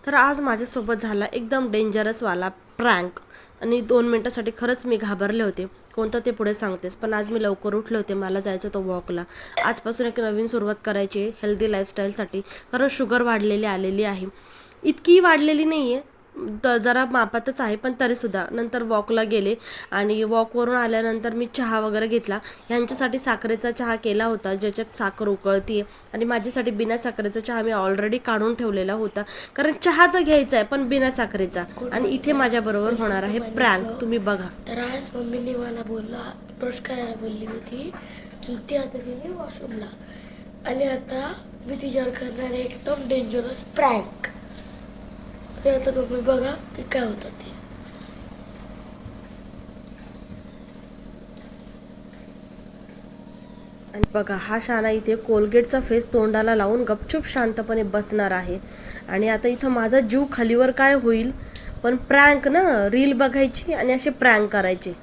तर आज माझ्यासोबत झाला एकदम डेंजरसवाला प्रँक आणि 2 मिनटासाठी खरंच मी घाबरले होते. कोणतं ते पुढे सांगतेस. पण आज मी लवकर उठले होते, मला जायचं होतं वॉकला. आजपासून एक नवीन सुरुवात करायची आहे हेल्दी लाईफस्टाईलसाठी, कारण शुगर वाढलेली आलेली आहे. इतकी वाढलेली नाही आहे, जरा मापातच आहे, पण तरीसुद्धा. नंतर वॉकला गेले आणि वॉकवरून आल्यानंतर मी चहा वगैरे घेतला. ह्यांच्यासाठी साखरेचा चहा केला होता, ज्याच्यात साखर उकळती आहे, आणि माझ्यासाठी बिना साखरेचा चहा मी ऑलरेडी काढून ठेवलेला होता, कारण चहा तर घ्यायचा आहे पण बिना साखरेचा. आणि इथे माझ्याबरोबर होणार आहे प्रँक, तुम्ही बघा. तर आज मम्मीने मला ब्रश करायला बोलली होती, ती आता गेली वॉशरूमला, आणि आता मी तिच्यावर करणार आहे एकदम डेंजरस प्रँक. आता तुम्ही बघा की काय होतं ते. आणि बघा, हा शाना इथे कोलगेटचा फेस तोंडाला लावून गपचूप शांतपणे बसणार आहे. आणि आता इथं माझा जीव खालीवर काय होईल, पण प्रँक ना, रील बघायची आणि असे प्रँक करायचे.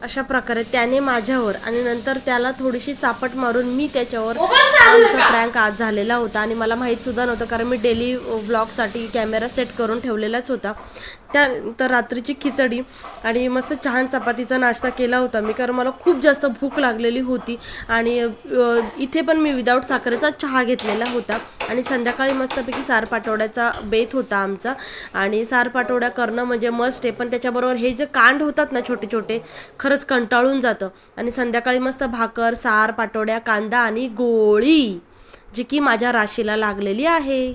अशा प्रकारे त्याने माझ्यावर आणि नंतर त्याला थोडीशी चापट मारून मी त्याच्यावर. आमचा प्रँक आज झालेला होता आणि मला माहीत सुद्धा नव्हतं, कारण मी डेली व्लॉगसाठी कॅमेरा सेट करून ठेवलेलाच होता. त्यानंतर रात्रीची खिचडी आणि मस्त छान चपातीचा नाश्ता केला होता मी, कारण मला खूप जास्त भूक लागलेली होती. आणि इथे पण मी विदाऊट साखरेचा चहा घेतलेला होता. आणि संध्याकाळी मस्तपैकी सारपाटोड्याचा बेत होता आमचा. आणि सारपाटोड्या करणं म्हणजे मस्ट आहे, पण त्याच्याबरोबर हे जे कांड होतात ना छोटे छोटे, खरंच कंटाळून जातं. आणि संध्याकाळी मस्त भाकर, सार, पाटोड्या, कांदा आणि गोळी, जी की माझ्या राशीला लागलेली आहे.